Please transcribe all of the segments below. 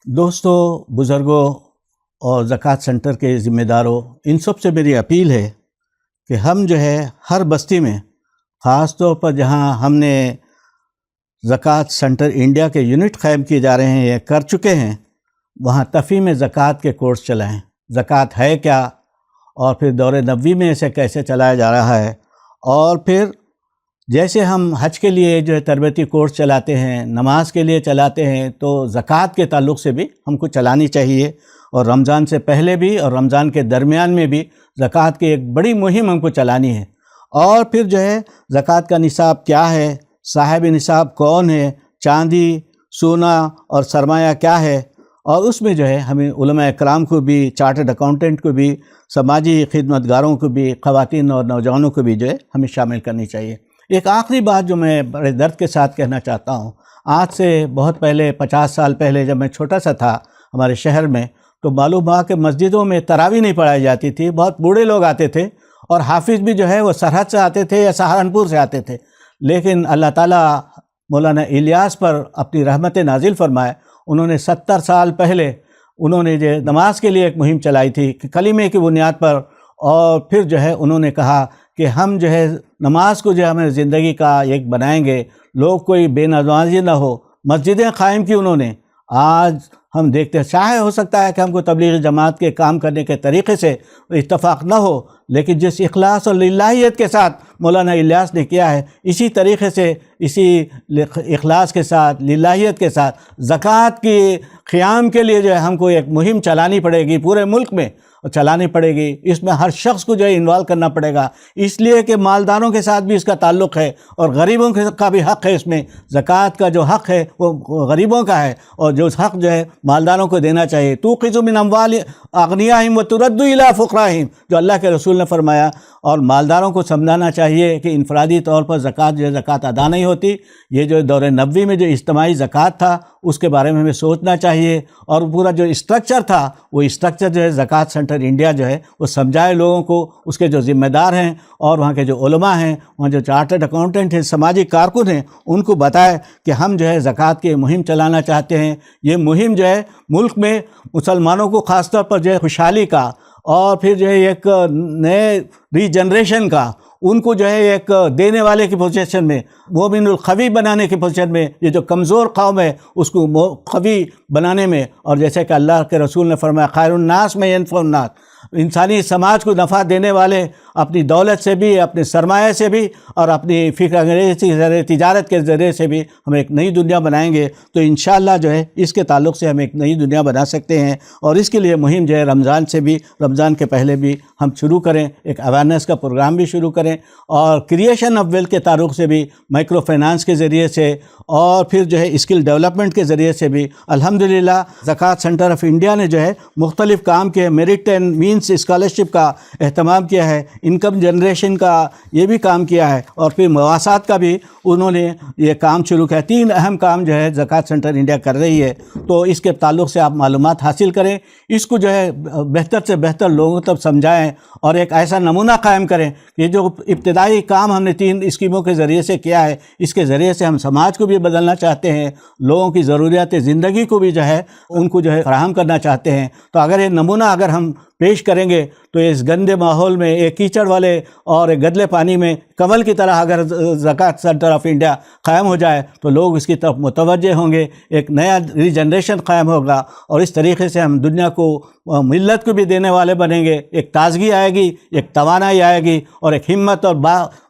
دوستوں، بزرگوں اور زکوٰۃ سینٹر کے ذمہ داروں، ان سب سے میری اپیل ہے کہ ہم جو ہے ہر بستی میں، خاص طور پر جہاں ہم نے زکوٰۃ سینٹر انڈیا کے یونٹ قائم کیے جا رہے ہیں یا کر چکے ہیں، وہاں تفہیم زکوٰۃ کے کورس چلائیں۔ زکوٰۃ ہے کیا، اور پھر دور نبوی میں اسے کیسے چلایا جا رہا ہے، اور پھر جیسے ہم حج کے لیے جو ہے تربیتی کورس چلاتے ہیں، نماز کے لیے چلاتے ہیں، تو زکوٰۃ کے تعلق سے بھی ہم کو چلانی چاہیے، اور رمضان سے پہلے بھی اور رمضان کے درمیان میں بھی زکوٰۃ کی ایک بڑی مہم ہم کو چلانی ہے۔ اور پھر جو ہے زکوٰۃ کا نصاب کیا ہے، صاحب نصاب کون ہے، چاندی، سونا اور سرمایہ کیا ہے، اور اس میں جو ہے ہمیں علماء اکرام کو بھی، چارٹرڈ اکاؤنٹنٹ کو بھی، سماجی خدمتگاروں کو بھی، خواتین اور نوجوانوں کو بھی جو ہے ہمیں شامل کرنی چاہیے۔ ایک آخری بات جو میں بڑے درد کے ساتھ کہنا چاہتا ہوں، آج سے بہت پہلے 50 سال پہلے جب میں چھوٹا سا تھا ہمارے شہر میں، تو معلوم ہوا کہ مسجدوں میں تراویح نہیں پڑھائی جاتی تھی، بہت بوڑھے لوگ آتے تھے، اور حافظ بھی جو ہے وہ سرحد سے آتے تھے یا سہارنپور سے آتے تھے، لیکن اللہ تعالیٰ مولانا الیاس پر اپنی رحمت نازل فرمائے، انہوں نے 70 سال پہلے انہوں نے جو نماز کے لیے ایک مہم چلائی تھی کہ کلمے کی بنیاد پر، اور پھر جو ہے انہوں نے کہا کہ ہم جو ہے نماز کو جو ہے ہمیں زندگی کا ایک بنائیں گے، لوگ کوئی بے نمازی نہ ہو، مسجدیں قائم کی انہوں نے۔ آج ہم دیکھتے ہیں، چاہے ہو سکتا ہے کہ ہم کو تبلیغی جماعت کے کام کرنے کے طریقے سے اتفاق نہ ہو، لیکن جس اخلاص اور للہیت کے ساتھ مولانا الیاس نے کیا ہے، اسی طریقے سے، اسی اخلاص کے ساتھ، للہیت کے ساتھ زکوٰۃ کی قیام کے لیے جو ہے ہم کو ایک مہم چلانی پڑے گی، پورے ملک میں چلانی پڑے گی۔ اس میں ہر شخص کو جو ہے انوالو کرنا پڑے گا، اس لیے کہ مالداروں کے ساتھ بھی اس کا تعلق ہے، اور غریبوں کا بھی حق ہے۔ اس میں زکوٰۃ کا جو حق ہے وہ غریبوں کا ہے، اور جو حق جو ہے مالداروں کو دینا چاہیے۔ توقظ من اموال اغنیاءہم وترد الی فقراءہم، جو اللہ کے رسول نے فرمایا، اور مالداروں کو سمجھانا چاہیے کہ انفرادی طور پر زکوٰۃ جو ہے زکوٰۃ ادا نہیں ہوتی۔ یہ جو دور نبوی میں جو اجتماعی زکوٰۃ تھا، اس کے بارے میں ہمیں سوچنا چاہیے، اور پورا جو اسٹرکچر تھا، وہ اسٹرکچر جو ہے زکوٰۃ سینٹر انڈیا جو ہے وہ سمجھائے لوگوں کو، اس کے جو ذمہ دار ہیں اور وہاں کے جو علماء ہیں، وہاں جو چارٹرڈ اکاؤنٹنٹ ہیں، سماجی کارکن ہیں، ان کو بتائے کہ ہم جو ہے زکوٰۃ کی مہم چلانا چاہتے ہیں۔ یہ مہم جو ہے ملک میں مسلمانوں کو خاص طور پر جو ہے خوشحالی کا، اور پھر جو ہے ایک نئے ری جنریشن کا، ان کو جو ہے ایک دینے والے کی پوزیشن میں، مومن القوی بنانے کی پوزیشن میں، یہ جو کمزور قوم ہے اس کو قوی بنانے میں، اور جیسے کہ اللہ کے رسول نے فرمایا خیر الناس میں ینفع الناس، انسانی سماج کو نفع دینے والے اپنی دولت سے بھی، اپنے سرمایہ سے بھی، اور اپنی فکر انگیزی سے، تجارت کے ذریعے سے بھی ہم ایک نئی دنیا بنائیں گے۔ تو انشاءاللہ جو ہے اس کے تعلق سے ہم ایک نئی دنیا بنا سکتے ہیں، اور اس کے لیے مہم جو ہے رمضان سے بھی، رمضان کے پہلے بھی ہم شروع کریں، ایک اویئرنیس کا پروگرام بھی شروع کریں، اور کریشن آف ویلتھ کے تعلق سے بھی مائکرو فائنانس کے ذریعے سے، اور پھر جو ہے اسکل ڈیولپمنٹ کے ذریعے سے بھی الحمدللہ زکوٰۃ سینٹر آف انڈیا نے جو ہے مختلف کام کیے، میرٹ اینڈ مینس اسکالرشپ کا اہتمام کیا ہے، انکم جنریشن کا یہ بھی کام کیا ہے، اور پھر مواسات کا بھی انہوں نے یہ کام شروع کیا۔ 3 اہم کام جو ہے زکوٰۃ سینٹر انڈیا کر رہی ہے، تو اس کے تعلق سے آپ معلومات حاصل کریں، اس کو جو ہے بہتر سے بہتر لوگوں تک سمجھائیں، اور ایک ایسا نمونہ قائم کریں کہ جو ابتدائی کام ہم نے 3 اسکیموں کے ذریعے سے کیا ہے، اس کے ذریعے سے ہم سماج کو بھی بدلنا چاہتے ہیں، لوگوں کی ضروریات زندگی کو بھی جو ہے ان کو جو ہے فراہم کرنا چاہتے ہیں۔ تو اگر یہ نمونہ اگر ہم پیش کریں گے تو اس گندے ماحول میں، ایک کیچڑ والے اور ایک گدلے پانی میں کمل کی طرح اگر زکوٰۃ سینٹر آف انڈیا قائم ہو جائے تو لوگ اس کی طرف متوجہ ہوں گے، ایک نیا ری جنریشن قائم ہوگا، اور اس طریقے سے ہم دنیا کو، ملت کو بھی دینے والے بنیں گے۔ ایک تازگی آئے گی، ایک توانائی آئے گی، اور ایک ہمت اور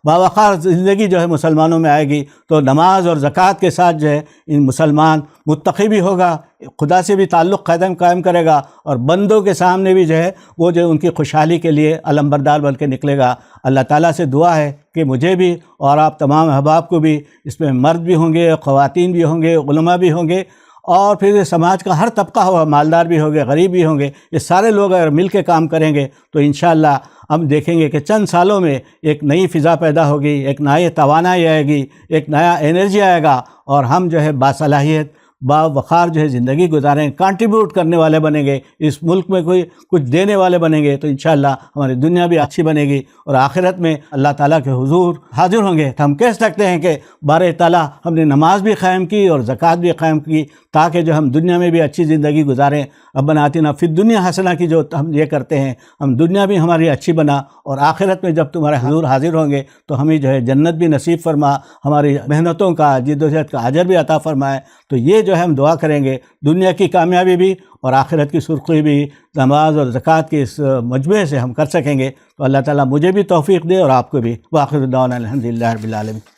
باوقار زندگی جو ہے مسلمانوں میں آئے گی۔ تو نماز اور زکوٰۃ کے ساتھ جو ہے ان مسلمان متقی بھی ہوگا، خدا سے بھی تعلق قائم کرے گا، اور بندوں کے سامنے بھی جو ہے وہ جو ان کی خوشحالی کے لیے علمبردار بن کے نکلے گا۔ اللہ تعالیٰ سے دعا ہے کہ مجھے بھی اور آپ تمام احباب کو بھی، اس میں مرد بھی ہوں گے، خواتین بھی ہوں گے، علماء بھی ہوں گے، اور پھر سماج کا ہر طبقہ ہوگا، مالدار بھی ہوں گے، غریب بھی ہوں گے، یہ سارے لوگ اگر مل کے کام کریں گے تو انشاءاللہ ہم دیکھیں گے کہ چند سالوں میں ایک نئی فضا پیدا ہوگی، ایک نئی توانائی آئے گی، ایک نیا انرجی آئے گا، اور ہم جو ہے باصلاحیت، باوقار جو ہے زندگی گزاریں، کنٹریبیوٹ کرنے والے بنیں گے، اس ملک میں کوئی کچھ دینے والے بنیں گے، تو انشاءاللہ ہماری دنیا بھی اچھی بنے گی اور آخرت میں اللہ تعالیٰ کے حضور حاضر ہوں گے تو ہم کہہ سکتے ہیں کہ بار تعالیٰ ہم نے نماز بھی قائم کی اور زکوٰۃ بھی قائم کی تاکہ جو ہم دنیا میں بھی اچھی زندگی گزاریں. ربنا آتنا فی الدنیا حسنہ کی جو ہم یہ کرتے ہیں، ہم دنیا بھی ہماری اچھی بنا اور آخرت میں جب تمہارے حضور حاضر ہوں گے تو ہمیں جو ہے جنت بھی نصیب فرما، ہماری محنتوں کا جد و جہد کا اجر بھی عطا فرمائے. تو یہ جو ہے ہم دعا کریں گے، دنیا کی کامیابی بھی اور آخرت کی سرخی بھی نماز اور زکوٰۃ کے اس مجموعے سے ہم کر سکیں گے. تو اللہ تعالیٰ مجھے بھی توفیق دے اور آپ کو بھی. وآخر دعوانا الحمد للہ رب العالمین.